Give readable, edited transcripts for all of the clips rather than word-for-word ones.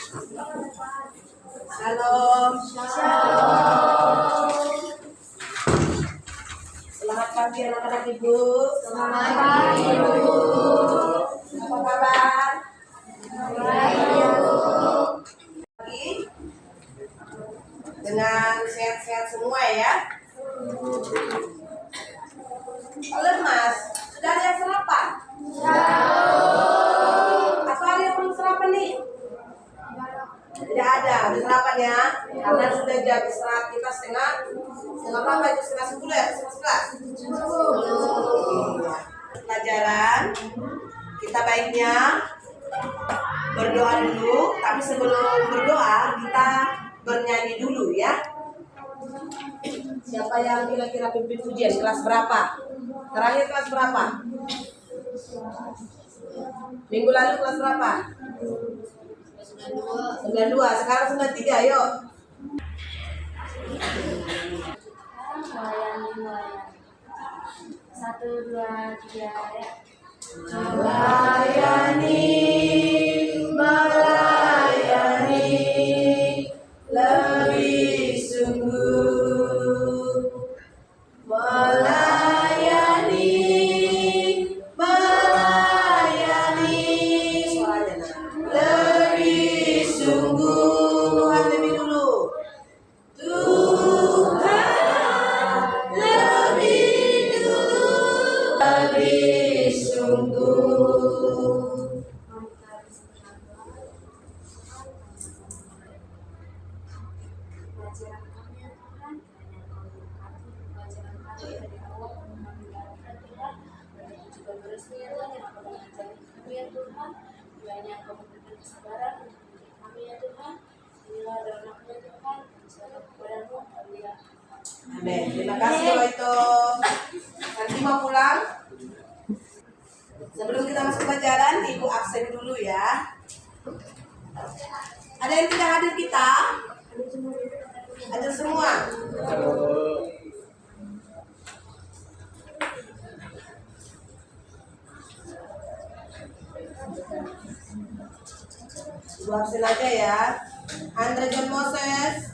Shalom. Shalom. Selamat pagi anak-anak Ibu. Selamat pagi, Ibu. Apa kabar? Baik, Pagi. Dengan sehat-sehat semua ya. Lemas, sudah ada yang sarapan? Apa ada yang belum sarapan nih? Tidak ada, udah sarapan ya. Karena sudah jam istirahat kita setengah berapa itu, setengah 10 ya, setengah 11. Pelajaran kita baiknya berdoa dulu, tapi sebelum berdoa kita bernyanyi dulu ya. Siapa yang kira-kira pimpin pujian kelas berapa? Terakhir kelas berapa? Minggu lalu kelas berapa? 92. Sekarang 93, ayo. Satu, dua, tiga, ya. Melayani, lebih sungguh. Melayani, suaranya lebih sungguh. Tuhan lebih dulu. Tuhan lebih dulu, lebih sungguh. Pelajaran kami ya Tuhan, banyak kau berkati pelajaran kami dari awal mengambil Tuhan, dan juga beresmi ya Tuhan yang akan mengajari kami ya Tuhan, kiranya kau memberikan kesabaran untuk mendidik kami ya Tuhan, inilah dalam nama Tuhan, berserah kepadamu, haleluya. Amin. Terima kasih Bapak itu. Nanti mau pulang. Sebelum kita masuk pelajaran, Ibu absen dulu ya. Ada yang tidak hadir kita? Hadir semua. Ibu absen aja ya. Andre John Moses,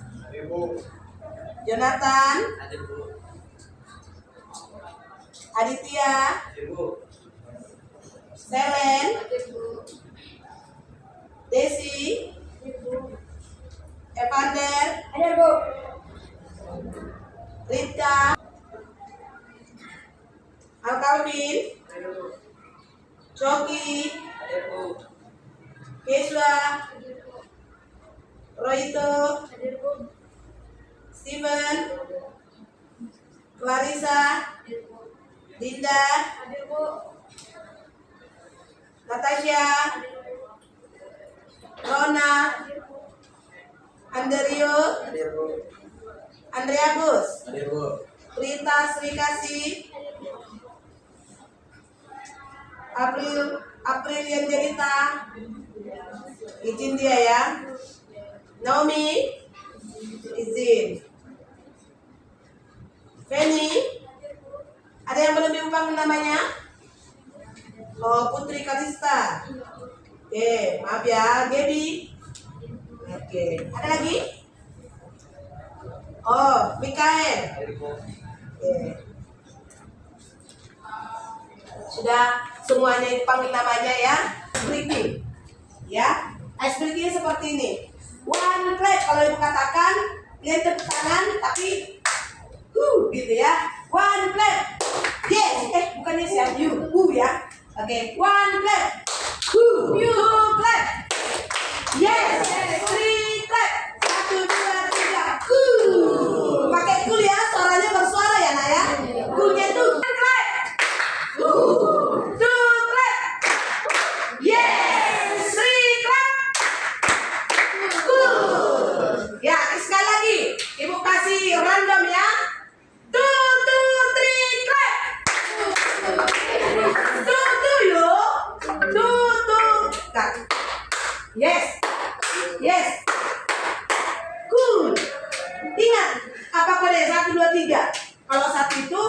Jonathan, Aditya, Selen, Desi, Evander, Rita, Alkalvin, Coki, Keswa, Roito, Steven, Clarissa, Dinda, Natasha, Rona, Anderio, Andre Agus, Rita Srikasi, April yang cerita, izin dia ya. Naomi, izin. Feni, ada yang belum diubah namanya? Oh, Putri Kalista. Oke, maaf ya, Gaby. Oke, ada lagi? Oh, Mikael. Oke. Sudah semuanya dipanggil namanya ya. Breathing. Ya, ice breathing seperti ini. One clap kalau ibu katakan, kalian tepuk tangan tapi gitu ya. One clap. Yes, bukan yes ya, you ya. Oke, one clap. Two clap. Yes, three clap. 1, 2, 3. Pakai cool ya, suaranya bersuara ya nak ya. Coolnya tuh one clap. Two clap. Yes, three clap. Ya, sekali lagi. Ibu kasih random ya. 2, 3 clap. 2 yo. 2 clap. Yes. Yes. Cool. Ingat apa kode 1, 2, 3. Kalau 1 itu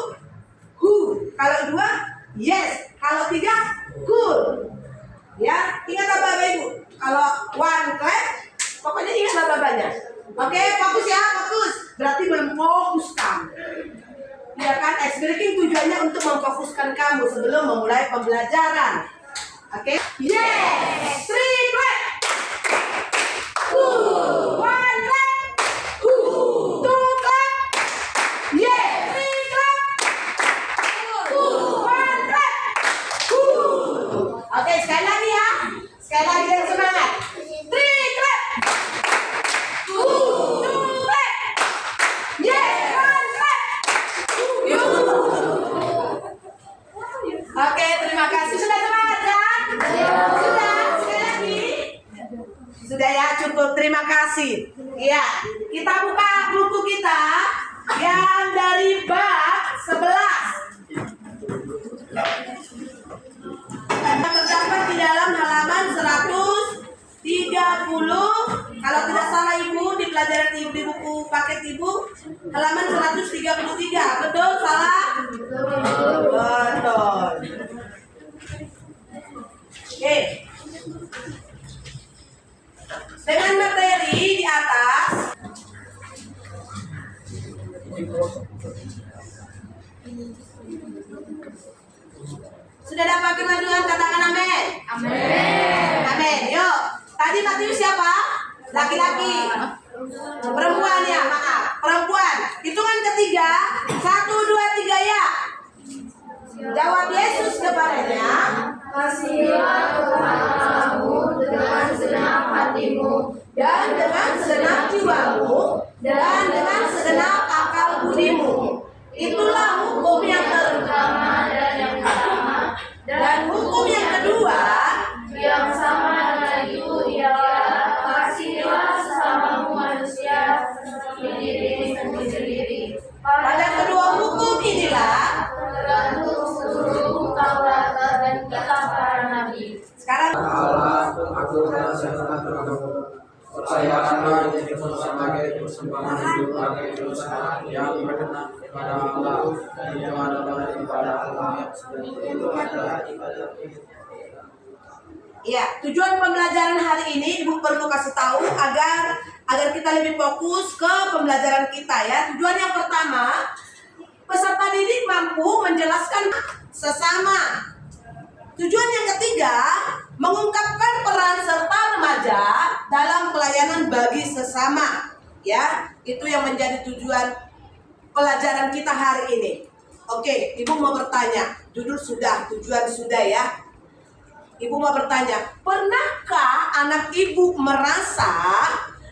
who. Kalau 2 yes. Kalau 3 cool. Ya, ingat apa Bapak Ibu? Kalau one clap, suaranya. Oke, fokus ya, fokus. Berarti memfokuskan. Ya kan, ice breaking tujuannya untuk memfokuskan kamu sebelum memulai pembelajaran. Oke? Yes! 3 clap! 1 clap! 2 clap! Yes! 3 clap! 1 clap! Oke, sekali lagi ya. Sekali lagi dengan semangat. 3 clap! 2 clap! Yes! 1 clap! Oke, terima kasih. Sudah semangat kan? Sudah, sekali lagi. Sudah ya, cukup. Terima kasih. Iya, kita buka buku kita yang dari bab 11. Terdapat di dalam halaman 130. Kalau tidak salah Ibu, di pelajaran Ibu di buku paket Ibu halaman 133. Betul, salah? Betul. Oke. Dengan materi di atas, sudah dapat kemajuan, katakan amin. Amin. Amin. Yuk. Tadi Matius siapa? Laki-laki. Perempuan ya, maaf. Perempuan. Hitungan ketiga. 1, 2, 3 ya. Jawab Yesus kepadanya. Kasihilah Tuhan Allahmu dengan segenap hatimu Dan dengan segenap jiwamu. Dan dengan segenap akal budimu. Itulah hukum yang pertama dan yang pertama, Dan hukum yang kedua. yang sama dengan itu ialah kasihilah sesamamu manusia seperti diri sendiri. Pada kedua hukum inilah. tergantung seluruh Taurat dan kitab para nabi. Sekarang Allah, aku berserta terhadapmu. Percayakanlah itu sebagai persembahan hidup bagi dosa yang berkenan kepada Allah, dan itu adalah ibadah Allah yang sebenarnya itu adalah ibadah. ya, tujuan pembelajaran hari ini Ibu perlu kasih tahu agar kita lebih fokus ke pembelajaran kita ya. Tujuan yang pertama, peserta didik mampu menjelaskan sesama. Tujuan yang ketiga, mengungkapkan peran serta remaja dalam pelayanan bagi sesama. Ya, itu yang menjadi tujuan pelajaran kita hari ini. Oke, Ibu mau bertanya. Judul sudah, tujuan sudah ya. Ibu mau bertanya, pernahkah anak Ibu merasa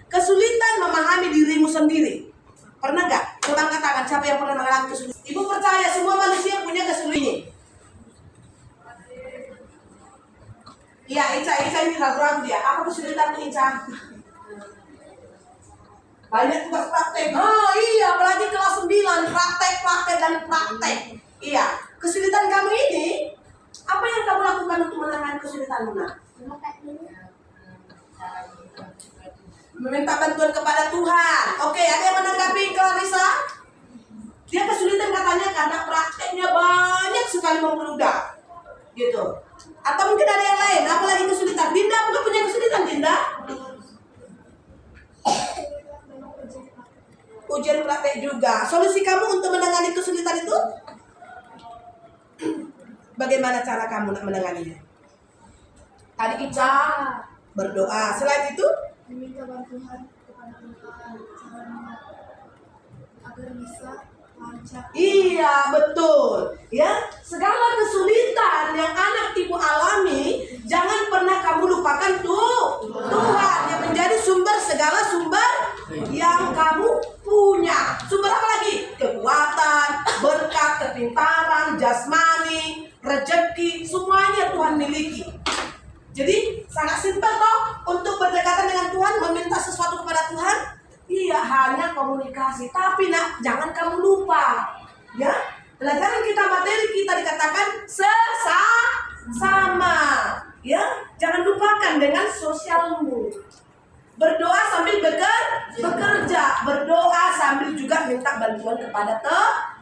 kesulitan memahami dirimu sendiri? Pernah nggak? Coba angkat tangan, siapa yang pernah mengalami kesulitan? Ibu percaya semua manusia punya kesulitan. Iya, Ica ini ragu-ragu dia. Apa kesulitan Ica? Banyak tugas praktek. Oh iya, apalagi kelas 9, praktek dan praktek. Iya, kesulitan kamu ini, apa yang kamu lakukan untuk menangani kesulitanmu, Nak? Meminta bantuan kepada Tuhan. Oke, ada yang menanggapi Clarissa? Dia kesulitan katanya karena prakteknya banyak sekali membludak. Gitu. Atau mungkin ada yang lain, apalagi kesulitan. Dinda bukan punya kesulitan, Dinda? Ujian praktek juga. Solusi kamu untuk menangani kesulitan itu? Bagaimana cara kamu nak menanganinya? Tadi Ica berdoa. Selain itu? Meminta bantuan kepada Tuhan agar bisa lancar. Iya, betul. Ya, segala kesulitan yang anak Ibu alami, jangan pernah kamu lupakan Tuhan yang menjadi sumber segala sumber yang kamu punya. Sumber apa lagi? Kekuatan, berkat, kepintaran, jasmani, rezeki, semuanya Tuhan miliki. Jadi sangat simpel toh untuk berdekatan dengan Tuhan, meminta sesuatu kepada Tuhan. Iya, hanya komunikasi. Tapi nak, jangan kamu lupa. Ya, pelajaran kita, materi kita dikatakan sesama. Ya, jangan lupakan dengan sosialmu. Berdoa sambil bekerja, berdoa sambil juga minta bantuan kepada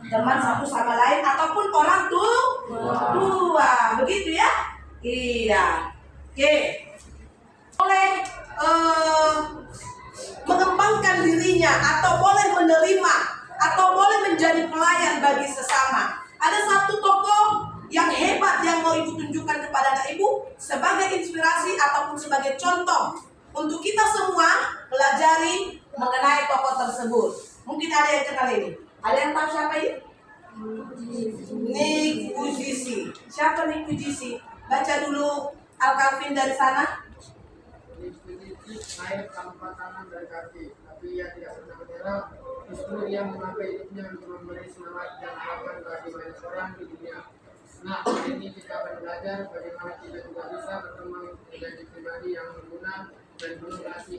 teman satu sama lain ataupun orang tua. Begitu ya? Iya. Oke. Oleh dunia, atau boleh menerima, atau boleh menjadi pelayan bagi sesama. Ada satu tokoh yang hebat yang mau ibu tunjukkan kepada anak ibu sebagai inspirasi ataupun sebagai contoh untuk kita semua pelajari mengenai tokoh tersebut. Mungkin ada yang kenal ini. Ada yang tahu siapa ini? Nick Fujisi. Siapa Nick Fujisi? Baca dulu Al-Kafin dari sana. Naik tanpa tangan dari kaki, tapi ia tidak pernah menyerah. Justru ia memakai hidupnya untuk memberi semangat dan harapan bagi banyak orang di dunia. Nah, hari ini kita akan belajar bagaimana kita juga bisa berkembang menjadi pribadi yang berguna dan penuh kasih.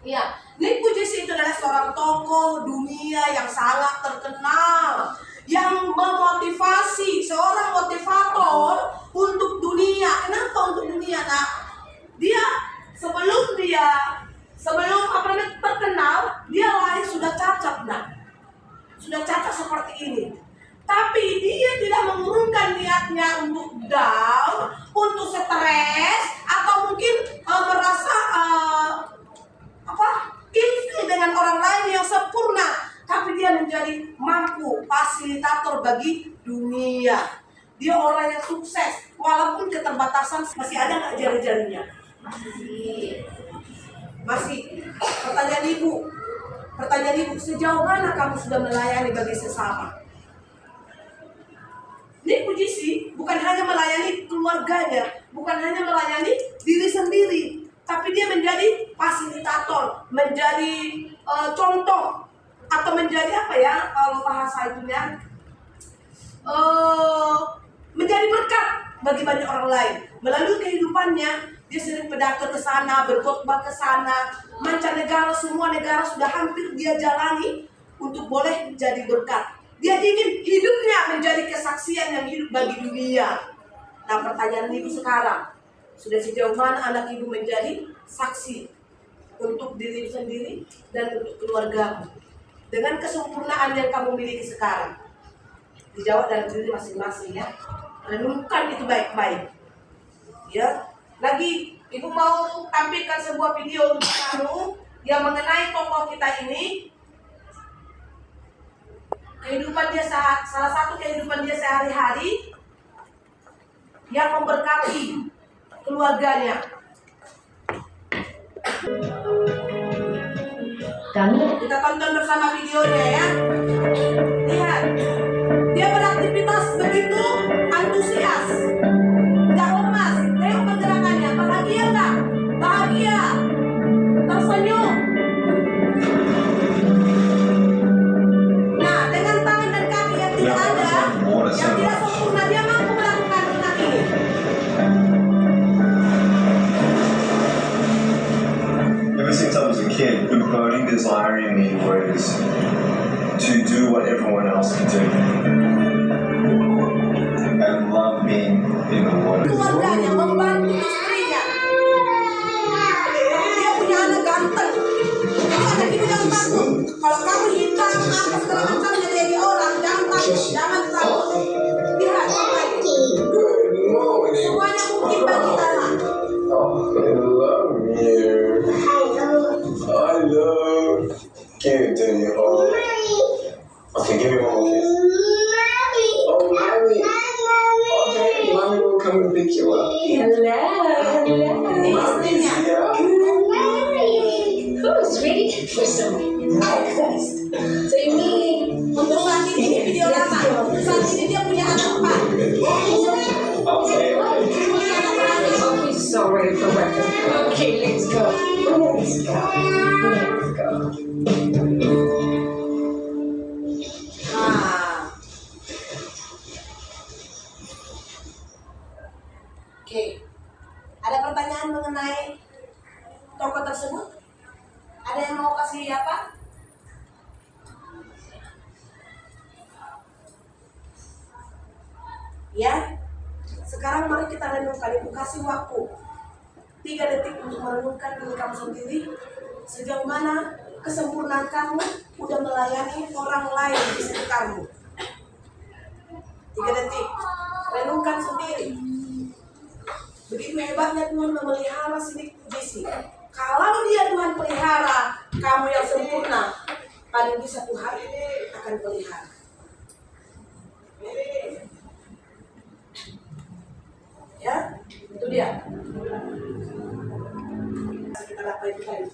Ya, Nick Fujisi itu adalah seorang tokoh dunia yang sangat terkenal, yang memotivasi, seorang motivator untuk dunia. Kenapa untuk dunia? Nah, dia sebelum terkenal, dia lahir sudah cacat, nah, sudah cacat seperti ini. Tapi dia tidak mengurungkan niatnya untuk down, untuk stres, atau mungkin merasa ilfil dengan orang lain yang sempurna. Tapi dia menjadi mampu fasilitator bagi dunia. Dia orang yang sukses, walaupun keterbatasan. Masih ada nggak jari-jarinya? Masih. Pertanyaan ibu, sejauh mana kamu sudah melayani bagi sesama? Nick Fujisi bukan hanya melayani keluarganya, bukan hanya melayani diri sendiri, tapi dia menjadi fasilitator, menjadi contoh, atau menjadi apa ya kalau bahasa itunya, menjadi berkat bagi banyak orang lain. Melalui kehidupannya, dia sering pidato ke sana, berkhotbah ke sana, mancanegara, semua negara sudah hampir dia jalani untuk boleh jadi berkat. Dia ingin hidupnya menjadi kesaksian yang hidup bagi dunia. Nah, pertanyaan ibu sekarang, sudah sejauh mana anak ibu menjadi saksi untuk diri sendiri dan untuk keluargamu dengan kesempurnaan yang kamu miliki sekarang? Dijawab dalam diri masing-masing ya. Renungkan itu baik-baik. Ya, lagi ibu mau tampilkan sebuah video untuk kamu yang mengenai tokoh kita ini. Kehidupan dia salah satu kehidupan dia sehari-hari yang memberkati keluarganya. Kita tonton bersama videonya ya. Lihat, dia beraktivitas begitu antusias, tidak lemas. Tengok pergerakannya, bahagia nggak? Bahagia, tersenyum. Nah, dengan tangan dan kaki yang tidak ada, yang tidak sempurna, dia mampu melakukan hal ini. Ever since I was a kid, the burning desire in me was to do what everyone else can do. And love being in the water. Keluarganya membantu istrinya. Dia punya anak ganteng. Jadi anak ibu jangan takut. Kalau kamu hitam, apa segala macamnya dari orang, jangan takut, jangan takut. Lihat, semuanya mungkin bagi tanah. Oh, I love you. I love. Give it to me. Oh. Okay, give me one more kiss. Oh, mommy. Okay, mommy will come and pick you up. Ini istrinya. Cool, sweetie. For some breakfast. So you mean Untuk saat ini video lama. Untuk saat ini dia punya anak 4. Okay. oh, he's so ready for breakfast. Okay, let's go. Let's go. Let's go. Nah. Oke. Ada pertanyaan mengenai tokoh tersebut? Ada yang mau kasih apa? Ya. Sekarang mari kita renungkan. Ibu kasih waktu 3 detik untuk merenungkan diri kamu sendiri. Sejauh mana kesempurnaan kamu udah melayani orang lain di sekitarmu. 3 detik. Renungkan sendiri. Begitu hebatnya Tuhan memelihara si Nick Fujisi. Kalau dia Tuhan pelihara, apa itu tadi?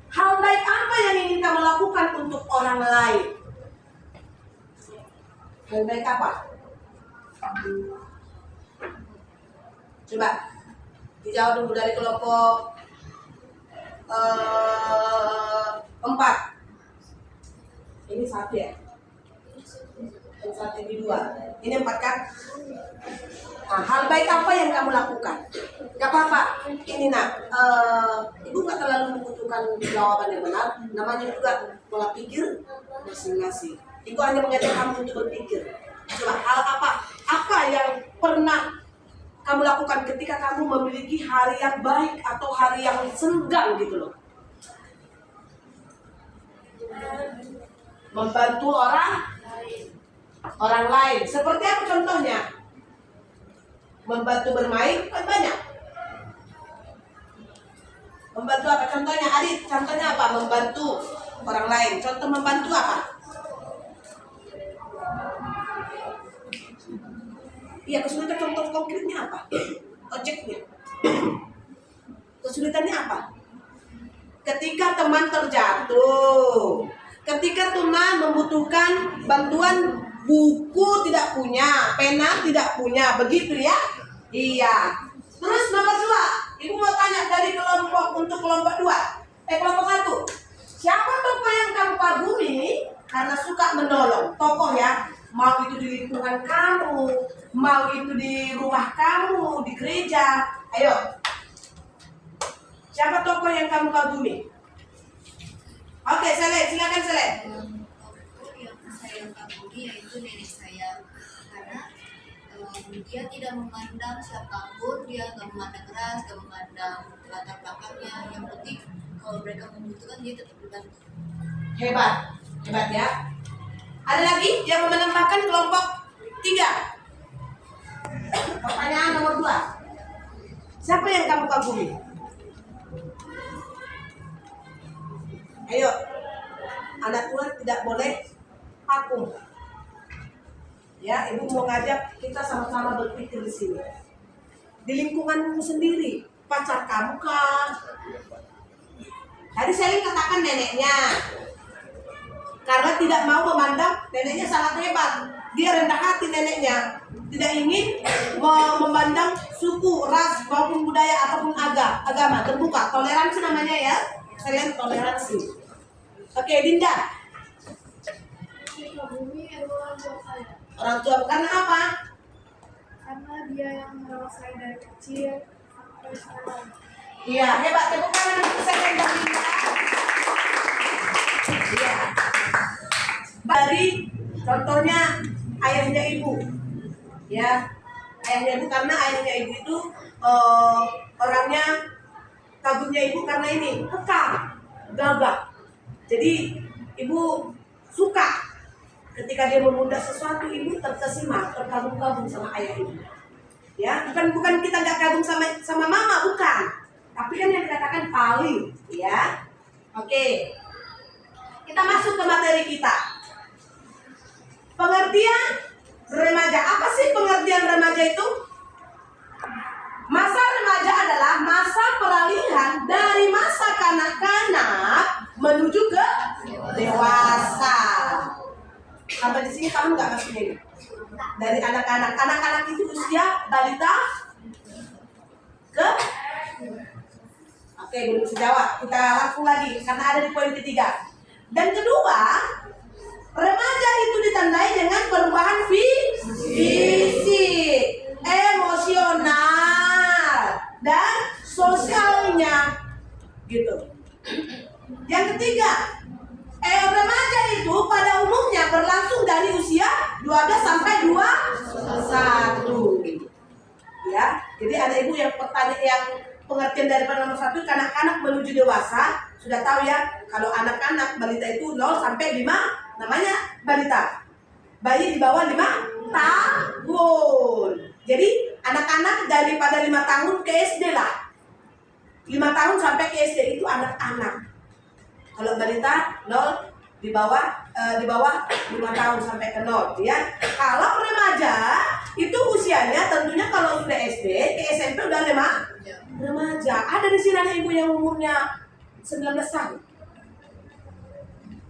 Hal baik apa yang ingin kamu lakukan untuk orang lain? Hal baik apa? Coba dijawab dulu dari kelompok 4. Ini 1 ya? Yang 1 ini 2. Ini 4 kan? Nah, hal baik apa yang kamu lakukan? Gak apa-apa. Ini nak, ibu gak terlalu membutuhkan jawaban yang benar. Namanya juga pola pikir masing-masing. Ibu hanya mengajak kamu untuk berpikir. Coba hal apa yang pernah kamu lakukan ketika kamu memiliki hari yang baik atau hari yang senggang gitu loh. Membantu orang lain. Seperti apa contohnya? Membantu bermain kan banyak. Membantu apa contohnya? Adit, contohnya apa? Membantu orang lain. Contoh membantu apa? Iya, kesulitan contoh konkretnya apa? Objeknya. Kesulitannya apa? Ketika teman terjatuh, ketika teman membutuhkan bantuan, buku tidak punya, pena tidak punya, begitu ya? Iya. Terus nomor 2, ibu mau tanya dari kelompok 2, kelompok 1. Siapa tokoh yang kamu kagumi karena suka menolong? Tokoh ya, mau itu di lingkungan kamu, mau itu di rumah kamu, di gereja. Ayo. Siapa tokoh yang kamu kagumi? Oke, silakan Sele. Tokoh yang saya kagumi yaitu nenek saya, karena dia tidak memandang siapapun, dia nggak memandang ras, nggak memandang latar belakangnya. Yang penting kalau mereka membutuhkan dia tetap dibantu. Hebat ya. Ada lagi yang menambahkan kelompok 3? Pertanyaan nomor 2. Siapa yang kamu kagumi? Ayo, anak Tuhan tidak boleh vakum. Ya, ibu mau ngajak kita sama-sama berpikir di sini. Di lingkunganmu sendiri, pacar kamu kah? Tadi saya katakan neneknya, karena tidak mau memandang neneknya sangat hebat. Dia rendah hati neneknya, tidak ingin memandang suku, ras maupun budaya ataupun agama, terbuka, toleransi namanya ya. Kalian toleransi. Oke, Dinda. Kagumi adalah orang tua saya. Orang tua karena apa? Karena dia yang merawat saya dari kecil sampai sekarang. Iya, hebat. Tepuk tangan untuk saya dan Dinda. Iya. Dari contohnya ayahnya ibu. Ya. Ayahnya ibu karena ayahnya ibu itu orangnya kagumnya ibu karena ini kekang, gagah. Jadi ibu suka ketika dia memudah sesuatu, ibu terkesima, terkagum-kagum sama ayah ibu. Ya, bukan kita nggak kagum sama mama, bukan. Tapi kan yang dikatakan paling, ya. Oke. Kita masuk ke materi kita. Pengertian remaja. Apa sih pengertian remaja itu? Masa remaja adalah masa peralihan dari masa kanak-kanak menuju ke dewasa. Sampai di sini kamu nggak maksudnya ini? Dari anak-anak itu usia balita ke? Oke, belum bisa jawab. Kita langsung lagi karena ada di poin ketiga. Dan kedua, remaja itu ditandai dengan perubahan fisik, emosional, dan sosialnya, gitu. Yang ketiga, remaja itu pada umumnya berlangsung dari usia 12 sampai 21. Ya, jadi ada ibu yang pengertian daripada nomor 1 kanak-kanak menuju dewasa. Sudah tahu ya, kalau anak-anak balita itu 0 sampai 5 namanya balita. Bayi di bawah 5 tahun. Jadi anak-anak daripada 5 tahun ke SD lah. 5 tahun sampai ke SD itu anak-anak. Kalau balita 0 di bawah 5 tahun sampai ke 0 ya. Kalau remaja itu usianya tentunya kalau sudah SD ke SMP udah 5 Remaja. Ada di sini anak ibu yang umurnya 19 tahun?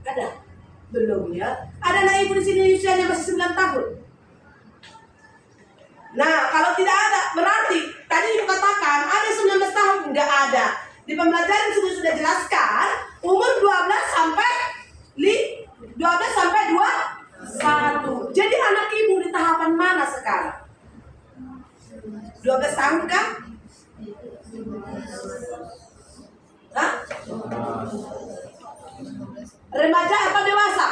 Ada? Belum ya? Ada anak ibu di sini usianya masih 9 tahun? Nah, kalau tidak ada, berarti tadi ibu katakan ada 19 tahun? Enggak ada. Di pembelajaran sudah jelaskan umur 12 sampai 21. Jadi anak ibu di tahapan mana sekarang? 12 tahun kan? Hah? Remaja atau dewasa?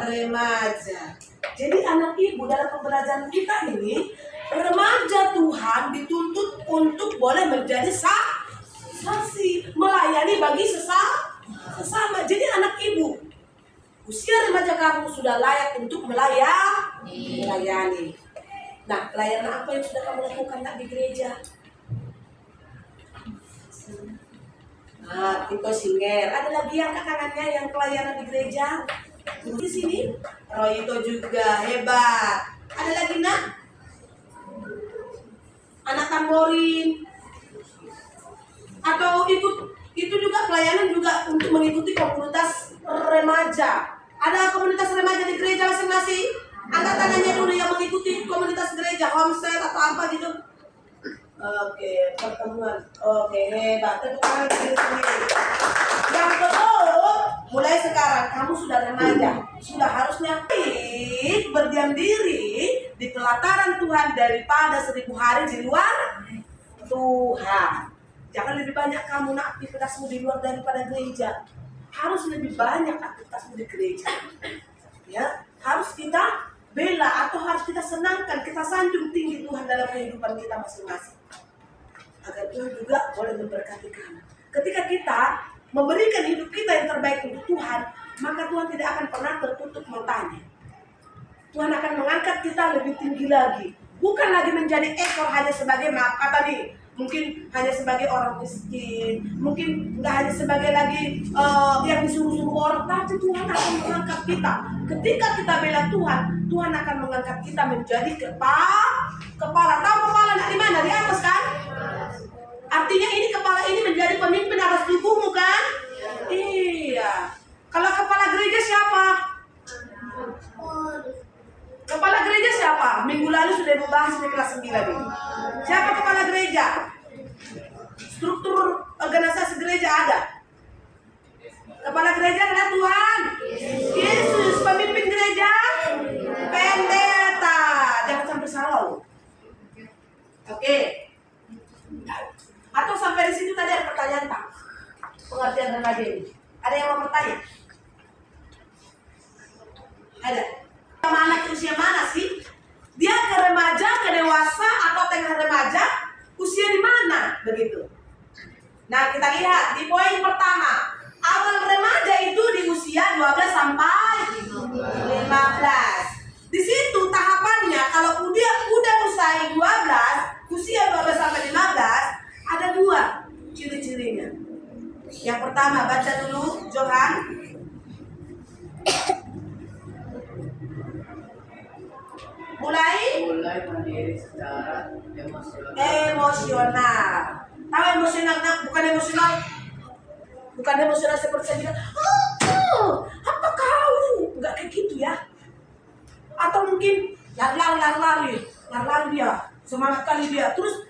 Remaja. Jadi anak ibu dalam pembelajaran kita ini, remaja Tuhan dituntut untuk boleh menjadi saksi, melayani bagi sesama. Jadi anak ibu, usia remaja kamu sudah layak untuk melayani. Nah, pelayanan apa yang sudah kamu lakukan di gereja? Nah, Tito Singer. Ada lagi yang kakaknya yang pelayanan di gereja? Di sini, Royito juga hebat. Ada lagi nak? Anak tamborin. Atau itu juga pelayanan juga untuk mengikuti komunitas remaja. Ada komunitas remaja di gereja masing-masing? Angkat tangannya dulu yang mengikuti komunitas gereja, homestay atau apa gitu. Oke, pertemuan. Oke, hebat. Tepuk tangan diri sendiri. Yang kedua, mulai sekarang kamu sudah remaja, sudah harusnya berdiam diri di pelataran Tuhan daripada 1000 hari di luar Tuhan. Jangan lebih banyak kamu aktivitasmu di luar daripada gereja. Harus lebih banyak aktivitasmu di gereja. Ya, harus kita bela atau harus kita senangkan, kita sanjung tinggi Tuhan dalam kehidupan kita masing-masing. Agar Tuhan juga boleh memberkati kamu. Ketika kita memberikan hidup kita yang terbaik untuk Tuhan, maka Tuhan tidak akan pernah tertutup matanya. Tuhan akan mengangkat kita lebih tinggi lagi. Bukan lagi menjadi ekor hanya sebagai maaf kata nih, mungkin hanya sebagai orang miskin, mungkin nggak hanya sebagai lagi yang disuruh-suruh orang, tapi Tuhan akan mengangkat kita. Ketika kita bela Tuhan, Tuhan akan mengangkat kita menjadi kepala. Tahu kepala dari mana? Di atas kan? Artinya ini kepala ini menjadi pemimpin atas tubuhmu kan? Iya. Kalau kepala gereja siapa? Kepala gereja siapa? Minggu lalu sudah membahas di kelas 9 ini. Siapa kepala gereja? Struktur organisasi gereja ada. Kepala gereja adalah Tuhan Yesus. Pemimpin gereja pendeta. Jangan sampai salah loh. Oke. Atau sampai di situ tadi ada pertanyaan tak? Pengertian remaja ini. Ada yang mau bertanya? Ada. Sama anak usia mana sih? Dia ke remaja, ke dewasa, atau tengah remaja? Usia di mana? Begitu. Nah, kita lihat di poin pertama. Awal remaja itu di usia 12 sampai 15. Di situ tahapannya kalau udah usai 12, usia 12 sampai 15, ada 2 ciri-cirinya. Yang pertama, baca dulu Johan. Mulai mandiri secara emosional. Tahu emosional? Bukan emosional. Bukan emosional seperti saya bilang, apa kau? Enggak kayak gitu ya. Atau mungkin lari dia, semangat kali dia. Terus,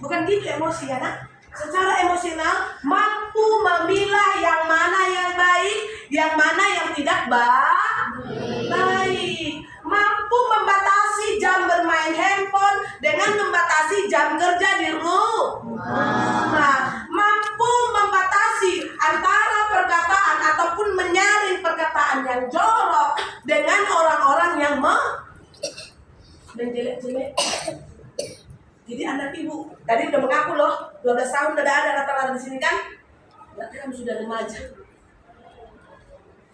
bukan gitu emosi ya nak. Secara emosional mampu memilah yang mana yang baik, yang mana yang tidak baik. Mampu membatasi jam bermain handphone dengan membatasi jam kerja di rumah. Mampu membatasi antara perkataan ataupun menyaring perkataan yang jorok dengan orang-orang yang menjelek-jelek. Jadi anak ibu tadi udah mengaku loh, 12 tahun udah ada rata-rata di sini kan? Berarti kamu sudah remaja.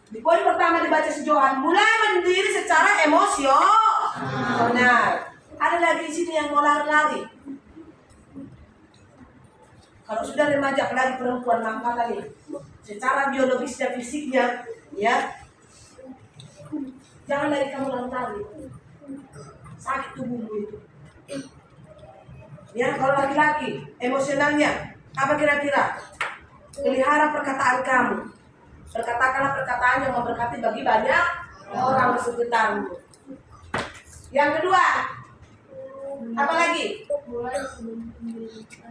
Di poin pertama dibaca si Johan, mulai mendiri secara emosional. Ada lagi di sini yang mau lari-lari. Kalau sudah remaja, apalagi perempuan nampak kali. Secara biologis dan fisiknya, ya. Jangan lari kamu lari. Sakit tubuhmu itu. Ya, kalau laki-laki, emosionalnya apa kira-kira? Pelihara perkataan kamu. Perkatakanlah perkataan yang memberkati bagi banyak orang di sekitarmu. Yang kedua, apa lagi?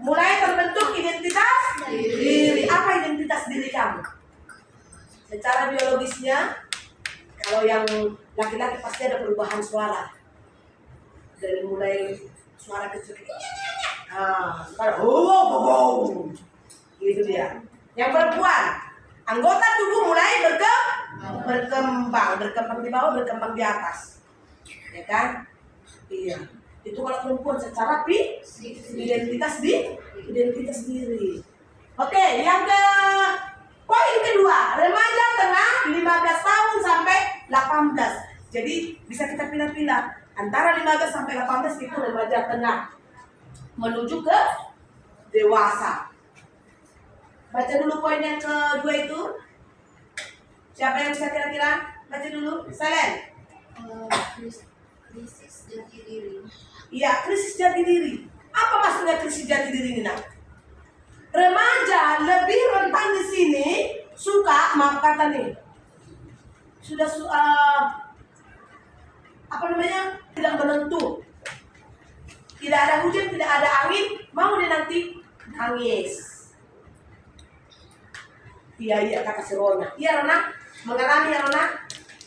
Mulai terbentuk identitas diri. Apa identitas diri kamu? Secara biologisnya, kalau yang laki-laki pasti ada perubahan suara. Dari mulai suara kecil, sekarang gitu dia. Yang perempuan, anggota tubuh mulai berkembang di bawah, berkembang di atas, ya kan? Iya. Itu kalau perempuan secara identitas diri. Oke, poin kedua, remaja tengah 15 tahun sampai 18. Jadi bisa kita pilih-pilih. Antara 15 sampai 18 itu remaja tengah menuju ke dewasa. Baca dulu poin yang kedua itu. Siapa yang bisa kira-kira? Baca dulu. Selen. Krisis jati diri. Iya, krisis jati diri. Apa maksudnya krisis jati diri ini, Nak? Remaja lebih rentan di sini suka, maaf kata nih, sudah tidak menentu, tidak ada hujan, tidak ada angin, mau dia nanti nangis. Iya kata si Rona. Iya Rona, mengalami ya Rona.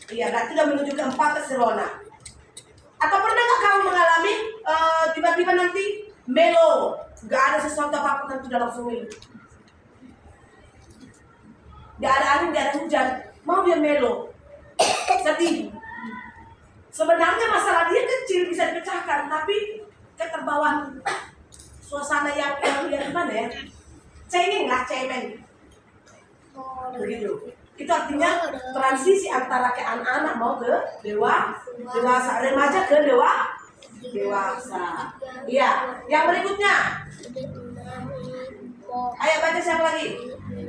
Iya, berarti udah menuju ke 4 ke si Rona. Atau pernahkah kamu mengalami tiba-tiba nanti melo, gak ada sesuatu apapun nanti udah langsung melo. Gak ada angin, gak ada hujan, mau dia melo, sedih. Sebenarnya masalah dia kecil, bisa dipecahkan, tapi keterbawaan suasana yang gimana ya? Cemen. Begitu. Itu artinya transisi antara ke anak-anak mau ke dewasa, remaja ke dewasa. Iya, yang berikutnya. Ayo baca siapa lagi?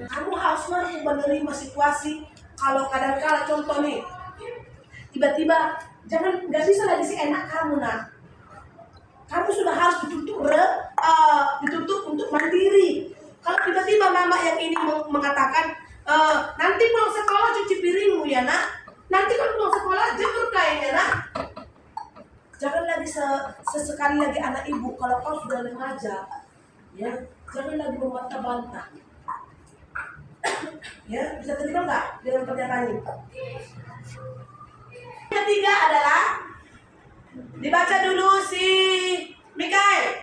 Kamu harus mampu menerima situasi. Kalau kadang-kala contoh nih, tiba-tiba nggak bisa lagi enak kamu, Nak. Kamu sudah harus dituntut untuk mandiri. Kalau tiba-tiba mama yang ini mengatakan, nanti pulang sekolah cuci piringmu ya Nak. Nanti kalau pulang sekolah jemur kainnya Nak. Jangan lagi sesekali lagi anak ibu kalau kau sudah remaja, ya jangan lagi membantah-bantah. Ya, bisa terima nggak dengan pernyataan ini? Ketiga adalah dibaca dulu si Mikael.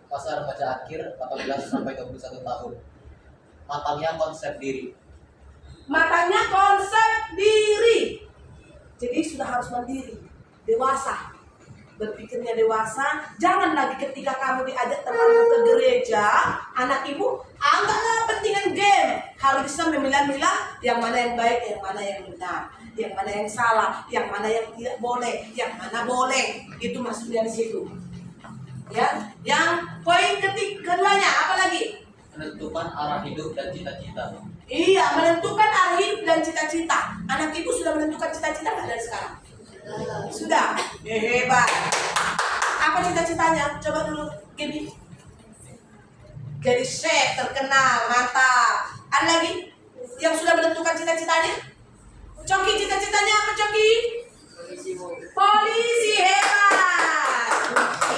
Masa remaja akhir 18 sampai 21 tahun. Matangnya konsep diri. Jadi sudah harus mandiri, dewasa. Berpikirnya dewasa. Jangan lagi ketika kamu diajak temanmu ke gereja, anak ibu anggaplah pentingan game. Harus bisa memilah-milah yang mana yang baik, yang mana yang benar, yang mana yang salah, yang mana yang tidak boleh, yang mana boleh. Itu maksudnya di situ. Ya, yang poin keduanya apa lagi? Menentukan arah hidup dan cita-cita. Iya, menentukan arah hidup dan cita-cita. Anak ibu sudah menentukan cita-cita nggak dari sekarang? Sudah. Hebat. Apa cita-citanya? Coba dulu, Gaby. Jadi chef, terkenal, mantap. Ada lagi yang sudah menentukan cita-citanya? Coki, cita-citanya apa Coki? Polisi, hebat.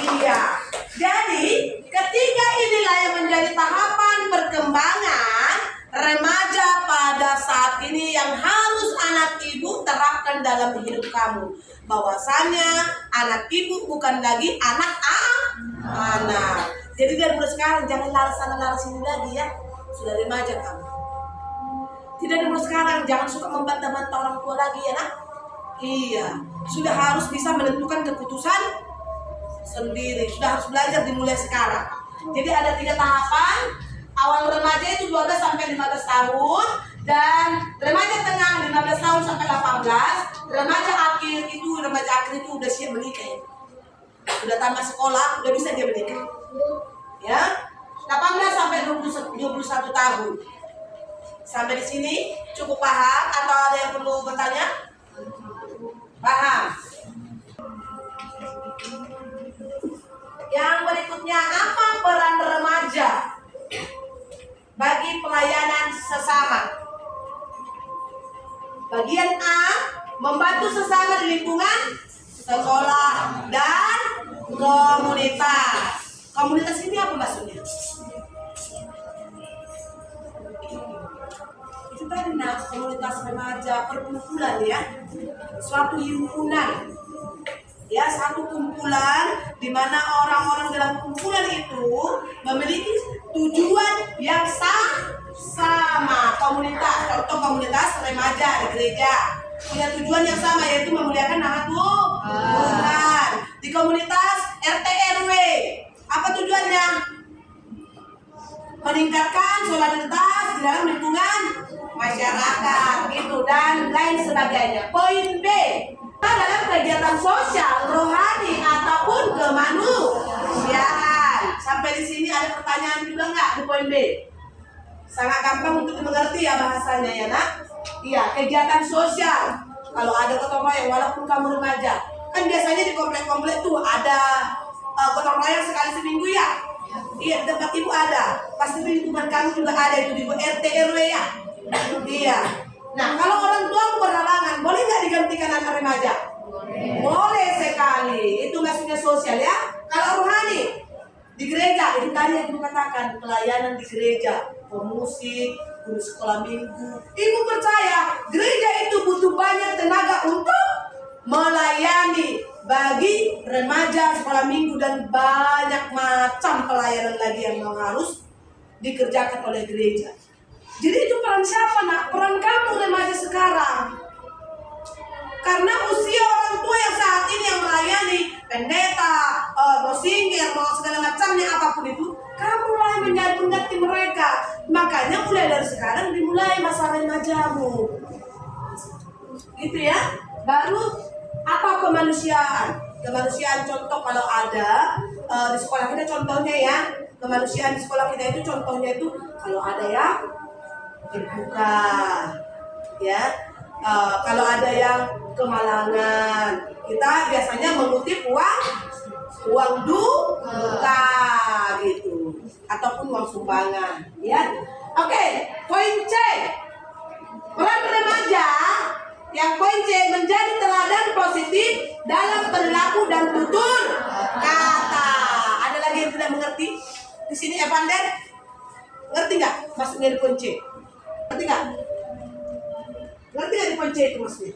Iya. Jadi ketiga inilah yang menjadi tahapan perkembangan remaja pada saat ini yang harus anak ibu terapkan dalam hidup kamu. Bahwasanya anak ibu bukan lagi anak. Jadi dari mulai sekarang jangan laras sana laras sini lagi ya. Sudah remaja kamu. Tidak dari mulai sekarang jangan suka membantah-bantah orang tua lagi ya Nak. Iya, sudah harus bisa menentukan keputusan sendiri. Sudah harus belajar dimulai sekarang. Jadi ada 3 tahapan. Awal remaja itu 12 sampai 15 tahun, dan remaja tengah 15 tahun sampai 18. Remaja akhir itu udah siap menikah. Udah tamat sekolah, udah bisa dia menikah. Ya. 18 sampai 21 tahun. Sampai di sini cukup paham atau ada yang perlu bertanya? Paham? Yang berikutnya, apa peran remaja bagi pelayanan sesama? Bagian A, membantu sesama di lingkungan sekolah dan komunitas. Komunitas ini apa maksudnya? Itu tadi komunitas remaja, perkumpulan ya, suatu himpunan, ya, satu kumpulan di mana orang-orang dalam kumpulan itu memiliki tujuan yang sama. Komunitas, contoh komunitas remaja di gereja punya tujuan yang sama, yaitu memuliakan nama Tuhan. Di komunitas RT RW, apa tujuannya? Meningkatkan solidaritas di dalam lingkungan masyarakat, gitu, dan lain sebagainya. Poin B, dalam kegiatan sosial, rohani ataupun kemanusiaan. Sampai di sini ada pertanyaan juga nggak di poin B? Sangat gampang untuk dimengerti ya bahasanya ya nak. Iya, kegiatan sosial. Kalau ada gotong royong, walaupun kamu remaja, kan biasanya di komplek-komplek tuh ada gotong royong sekali seminggu ya. Iya, di tempat ibu ada. Pasti di lingkungan kamu juga ada itu di RT RW ya. Iya. Nah, kalau orang tua berhalangan, boleh nggak digantikan anak remaja? Boleh sekali. Itu maksudnya sosial ya. Kalau rohani di gereja, itu tadi yang dikatakan pelayanan di gereja, pemusik, guru sekolah minggu. Ibu percaya gereja itu butuh banyak tenaga untuk melayani bagi remaja, sekolah minggu, dan banyak macam pelayanan lagi yang harus dikerjakan oleh gereja. Jadi itu peran siapa nak? Peran kamu remaja sekarang. Karena usia orang tua yang saat ini yang melayani pendeta, bosingir, mau segala macamnya apapun itu, kamu mulai mengerti mereka. Makanya mulai dari sekarang dimulai masa remajamu, gitu ya. Baru apa kemanusiaan? Kemanusiaan contoh kalau ada di sekolah kita contohnya ya, kemanusiaan di sekolah kita itu contohnya itu kalau ada yang berbuka, ya. Kalau ada yang kemalangan, kita biasanya mengutip uang duka gitu, ataupun uang sumbangan, ya. Oke, poin C, peran remaja yang poin C menjadi teladan positif dalam perilaku dan tutur kata. Ada lagi yang tidak mengerti di sini, Evander? Ngerti nggak maksudnya di poin C? Ngerti nggak? Ngerti nggak di poin C itu maksudnya?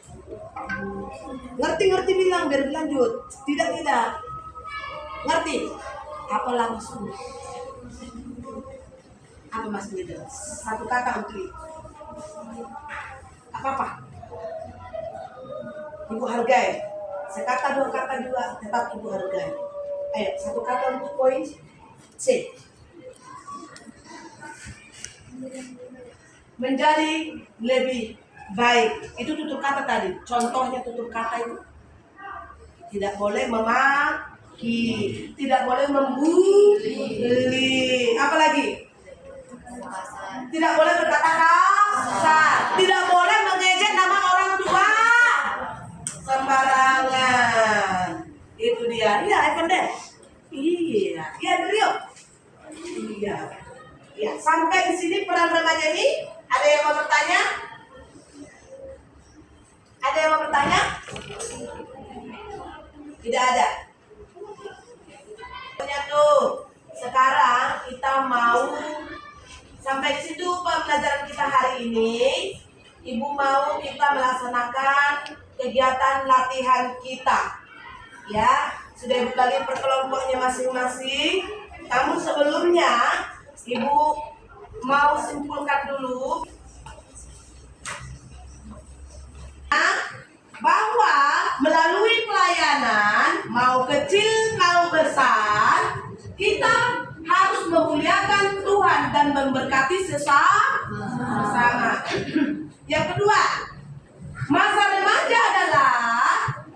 Ngerti bilang biar berlanjut. Tidak. Ngerti? Apalah maksudnya? Apa maksudnya itu? Satu kata untuk itu. Apa? Ibu hargai. Sekata dua kata juga tetap ibu hargai. Ayo, satu kata untuk poin C. Menjadi lebih baik. Itu tutur kata tadi. Contohnya tutur kata itu tidak boleh memaki, tidak boleh membuli. Apalagi? Tidak boleh berkata kasar, tidak boleh mengejek nama orang tua sembarangan. Itu dia. Iya, Evander. Iya, Rio. Iya. Sampai di sini peran remaja ini, ada yang mau bertanya? Ada yang mau bertanya? Tidak ada. Tuh, sekarang kita mau sampai di situ pembelajaran kita hari ini. Ibu mau kita melaksanakan kegiatan latihan kita. Ya, sudah Ibu bagi per kelompoknya masing-masing. Namun sebelumnya Ibu mau simpulkan dulu bahwa melalui pelayanan mau kecil mau besar, kita harus memuliakan Tuhan dan memberkati sesama. Yang kedua, masa remaja adalah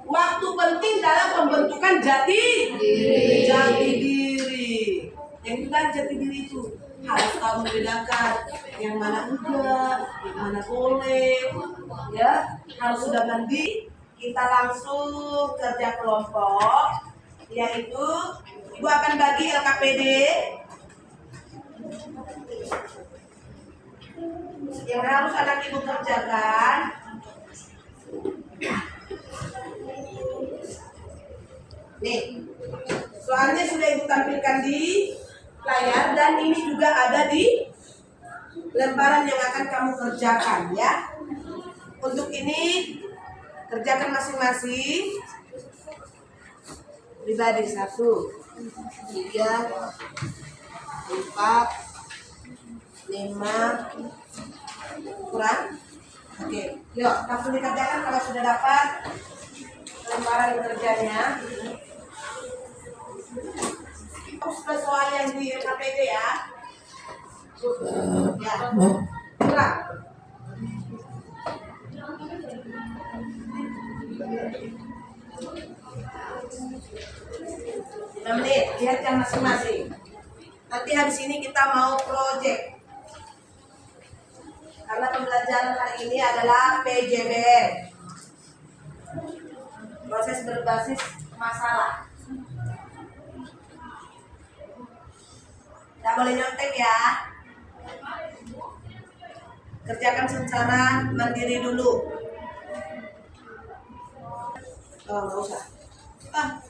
waktu penting dalam pembentukan jati diri. Yang itu kan jati diri itu harus tahu membedakan yang mana enggak, yang mana boleh, ya. Harus sudah mandi. Kita langsung kerja kelompok, yaitu Ibu akan bagi LKPD yang harus anak ibu kerjakan. Nih, soalnya sudah ibu tampilkan di layar dan ini juga ada di lembaran yang akan kamu kerjakan ya. Untuk ini kerjakan masing-masing. Pribadi 1, 3, 4, 5, kurang. Oke, yuk langsung dikerjakan kalau sudah dapat lembaran kerjanya. Plus soal yang di LKPD ya. Ya, kurang. 5 menit, lihat yang masing-masing. Nanti habis ini kita mau project. Karena pembelajaran hari ini adalah PJBM. Proses berbasis masalah. Tidak boleh nyontek ya. Kerjakan secara mandiri dulu. Oh, nggak usah.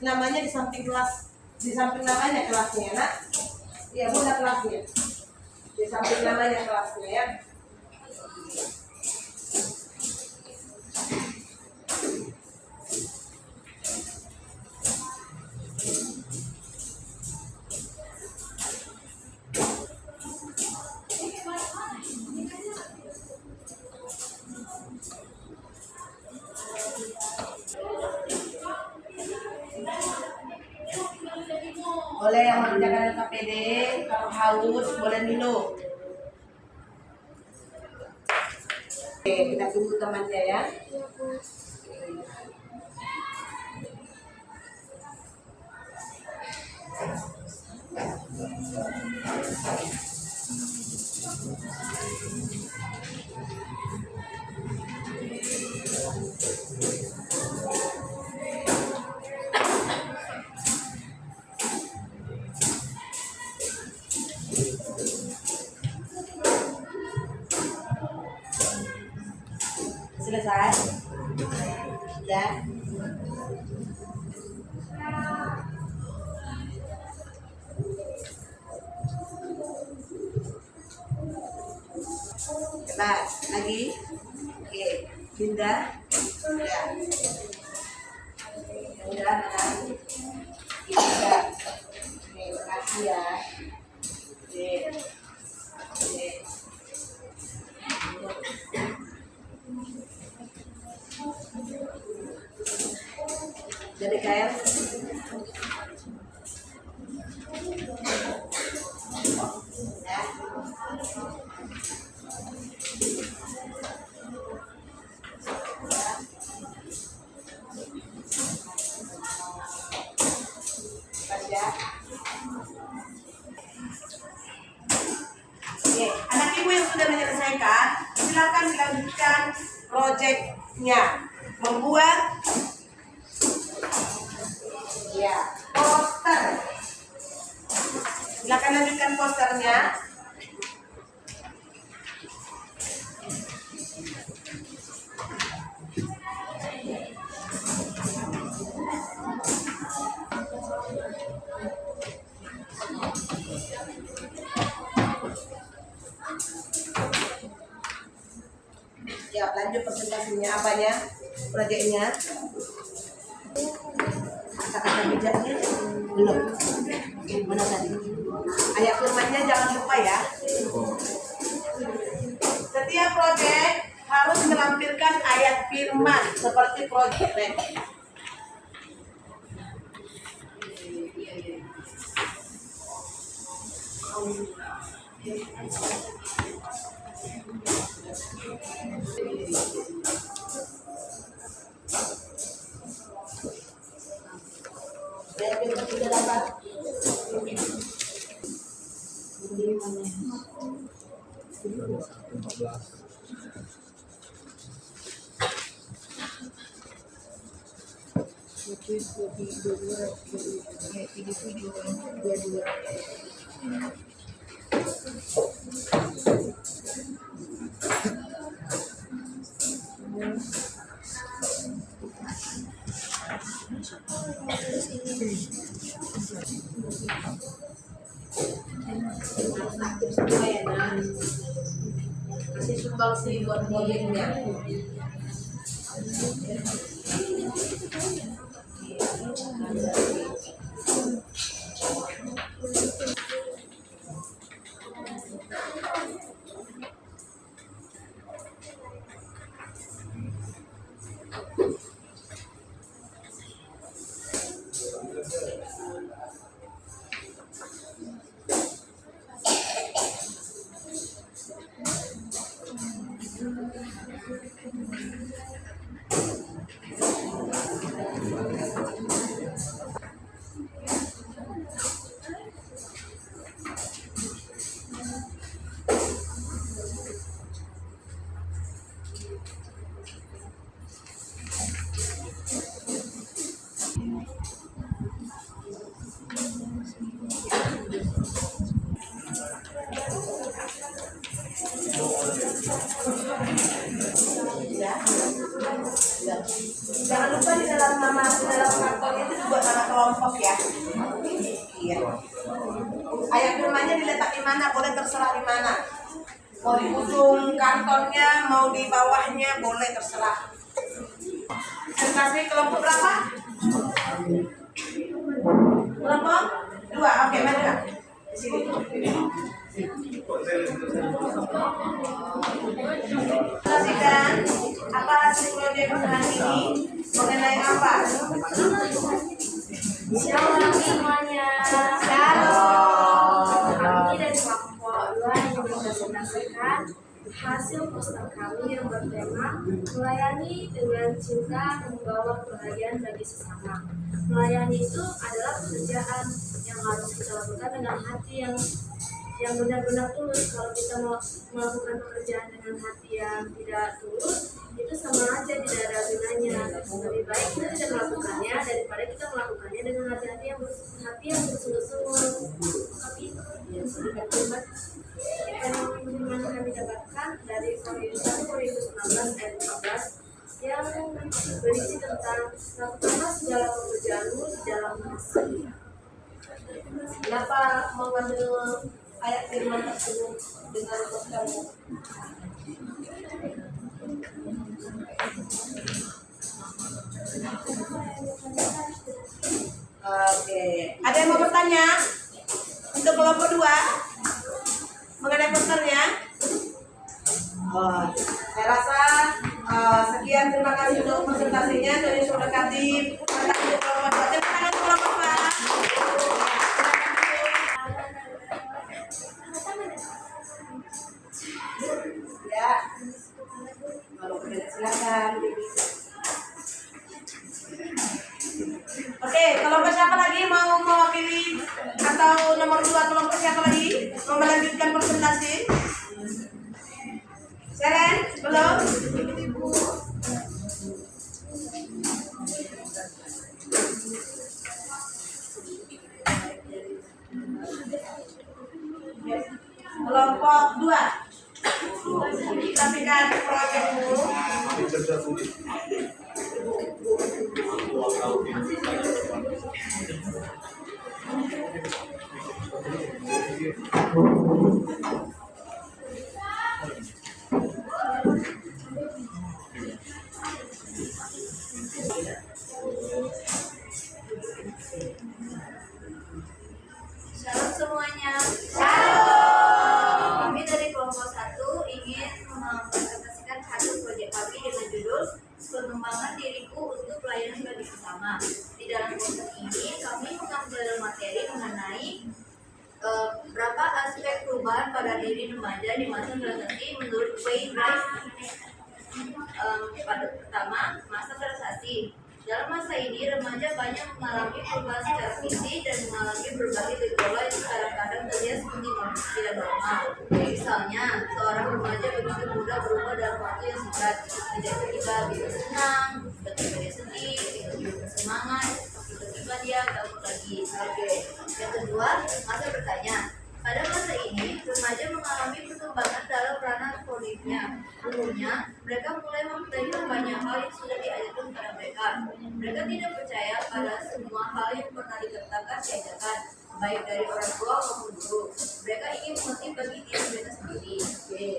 Namanya di samping kelas, di samping namanya kelasnya, nak. Iya, bunda kelasnya. Di samping namanya kelasnya ya. Boleh yang mengerjakan LKPD, kalau haus boleh minum. Oke, kita tunggu temannya ya. Selesai? Sudah? Coba lagi. Oke, pindah. Ya. Pindah mana? Pindah. Oke, makasih ya. Oke. Oke. Jadi kayak ya. Baca. Oke, anak ibu yang sudah menyelesaikan, silakan dilanjutkan proyeknya. Membuat ya poster. Silakan lanjutkan posternya. Ya, lanjut presentasinya, apanya? Proyeknya. Kata-kata bijaknya belum. Mana tadi? Ayat firmannya jangan lupa ya. Setiap proyek harus menampilkan ayat firman seperti proyek red. video-video dua-dua. Harus aktif semua ya nak. Kasih sumbangsi buat proyeknya. Jangan lupa di dalam karton itu dibuat nama kelompok ya. Iya. Ayat firmannya diletak di mana? Boleh terserah di mana. Mau di ujung kartonnya, mau di bawahnya, boleh terserah. Presentasi kelompok berapa? Kelompok 2. Oke, mari Kak. Di sini. Perhatikan apa hasil proyek hari ini mengenai apa? Shalom semuanya. Shalom. Kami dari kelompok 2 yang mempresentasikan hasil poster kami yang bertema melayani dengan cinta dan membawa kebahagiaan bagi sesama. Melayani itu adalah pekerjaan yang harus kita lakukan dengan hati yang benar-benar tulus. Kalau kita mau melakukan pekerjaan dengan hati yang tidak tulus, itu sama aja tidak ada gunanya. Lebih baik kita tidak melakukannya daripada kita melakukannya dengan hati yang bersungguh-sungguh. Tapi firman kami dapatkan dari Korintus 16 ayat 14 yang berisi tentang lakukanlah segala pekerjaanmu di dalam kasih. Kenapa mengambil ayat firman tersebut dengan postermu? Oke, ada yang mau bertanya untuk kelompok 2 mengenai posternya? Saya rasa sekian, terima kasih untuk presentasinya dari Saudara Katib. Untuk kelompok 2, tepuk tangan untuk kelompok 2. Ya, silakan. Oke, kelompok siapa lagi mau mewakili atau nomor 2 kelompok siapa lagi mau melanjutkan presentasi? Seren, belum? Kelompok 2. Sampaikan proyekmu. Shalom semuanya. Shalom. Kami dari kelompok 1 ingin mempresentasikan hasil proyek kami dengan judul pengembangan diriku untuk pelayanan bagi sesama. Di dalam poster ini kami mengambil materi mengenai berapa aspek perubahan pada diri remaja di masa transisi menurut Wayne Rice. Pada pertama, masa transisi. Dalam masa ini, remaja banyak mengalami perubahan secara fisik dan mengalami berbagai gejala yang kadang-kadang terlihat seperti tidak normal. Misalnya, seorang remaja begitu mudah berubah dalam waktu yang singkat. Tiba-tiba bisa senang, tiba-tiba dia sedih, tiba-tiba bersemangat, tiba-tiba dia takut lagi. Oke, kedua, Masa bertanya. Pada masa ini, remaja mengalami perkembangan dalam ranah politiknya. Umumnya, mereka mulai mempelajari banyak hal yang sudah diajarkan kepada mereka. Mereka tidak percaya pada semua hal yang pernah diajarkan, baik dari orang tua maupun guru. Mereka ingin mengerti bagi diri mereka sendiri.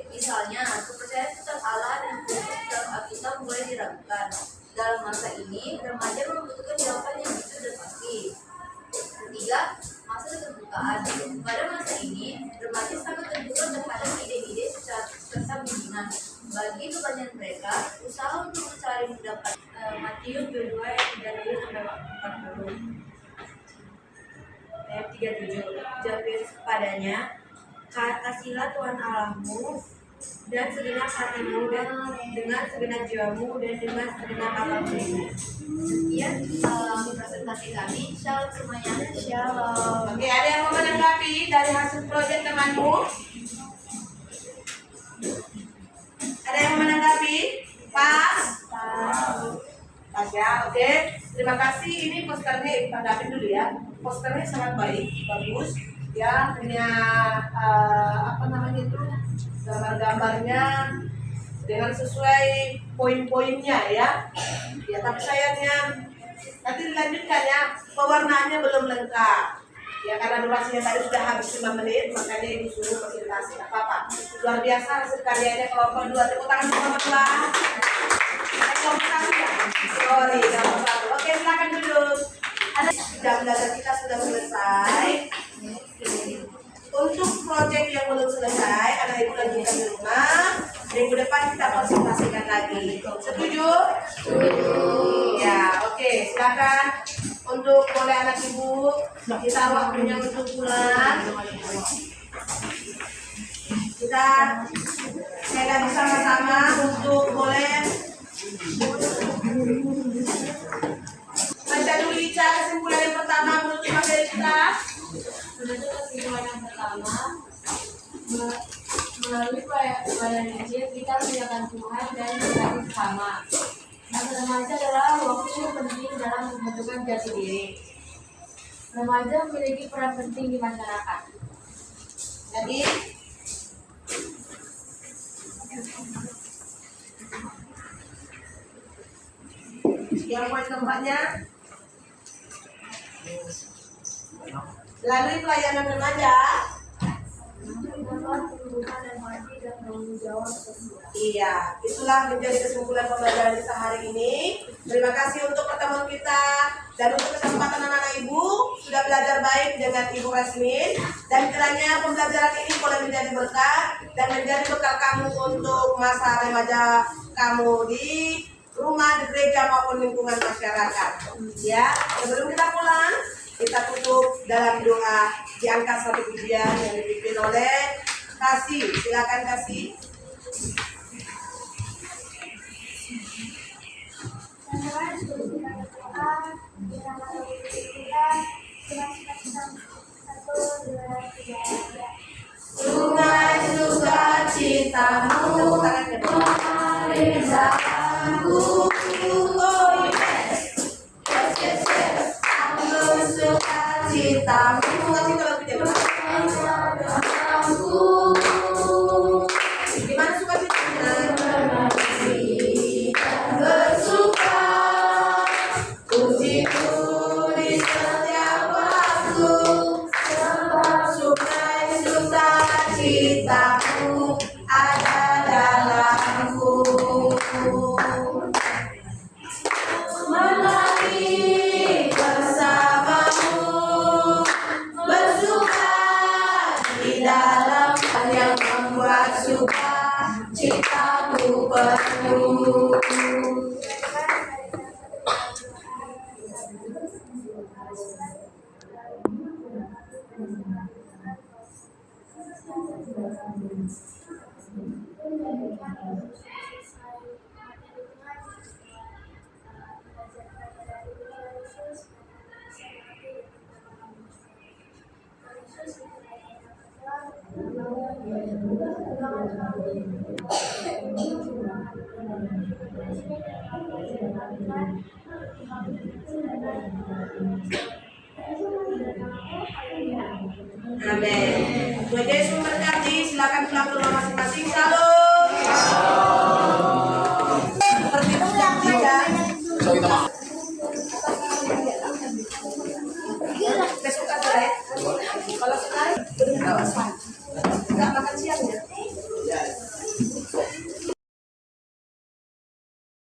Misalnya, kepercayaan tentang Allah dan prinsip dalam Alkitab mulai diragukan. Dalam masa ini, remaja membutuhkan jawaban yang jujur dan pasti. Ketiga, masa keterbukaan. Pada masa ini, remaja sangat terbuka terhadap ide-ide serta bimbingan. Bagi kebanyakan mereka, usaha untuk mencari mendapat Matius 22 ayat 37 sampai 40. Ayat 37. Jawab Yesus kepadanya, kasihilah Tuhan Allahmu dan segenap hatimu dan dengan segenap jiwamu dan dengan segenap akalmu. Sekian presentasi kami. Shalom semuanya. Shalom. Oke, ada yang mau menanggapi dari hasil proyek temanmu? Ada yang mau menanggapi? Pas? Pas ya, oke. Terima kasih. Ini posternya Ibu tanggapin dulu ya. Posternya sangat baik, bagus. Ya, punya apa namanya itu? Gambar-gambarnya dengan sesuai poin-poinnya ya. Ya, tapi sayangnya nanti dilanjutkan ya, pewarnaannya belum lengkap. Ya, karena durasinya tadi sudah habis 5 menit, makanya ibu suruh presentasi. Tidak apa-apa. Luar biasa hasil karyanya kelompok 2. Tepuk tangan kelompok 2. Kelompok 1 ya? Sorry, kelompok 1. Oke, silakan duduk. Ada jam belajar kita sudah selesai. Untuk proyek yang belum selesai, anak ibu lanjutkan di rumah. Minggu depan kita presentasikan lagi. Setuju? Ya, oke. Silakan. Untuk boleh anak ibu kita waktunya untuk pulang. Kita pegang bersama-sama untuk boleh baca dulu Ica kesimpulan yang pertama menurut materi kita. Menuju kesimpulan yang pertama, melalui pelayanan Injil kita menjaga Tuhan dan melayani sesama. Masa remaja adalah waktu penting dalam membentukkan jati diri. Remaja memiliki peran penting di masyarakat. Jadi yang poin keempatnya, melalui pelayanan remaja. Iya, itulah menjadi kesimpulan pembelajaran kita hari ini. Terima kasih untuk pertemuan kita dan untuk kesempatan anak-anak ibu sudah belajar baik dengan Ibu Rasmin, dan kiranya pembelajaran ini boleh menjadi berkat dan menjadi bekal kamu untuk masa remaja kamu di rumah, di gereja maupun lingkungan masyarakat. Ya, sebelum kita pulang, kita tutup dalam doa diangkat satu pujian yang dipimpin oleh Kasih. Silakan Kasih. Sungai sukacitamu mengalir sukacitamu. Gimana sukacitanya? Bersuka, pujiku di setiap waktu, sungai sukacitamu ada dalamku. Menari bersamamu, bersuka di dalam yang membuat suka citamu penuh. Thank you. Amin. Tuhan Yesus memberkati. Silakan pulang ke rumah masing-masing. Shalom. Seperti itu ya. So kita makan. Besok kan sore. Kalau sekali,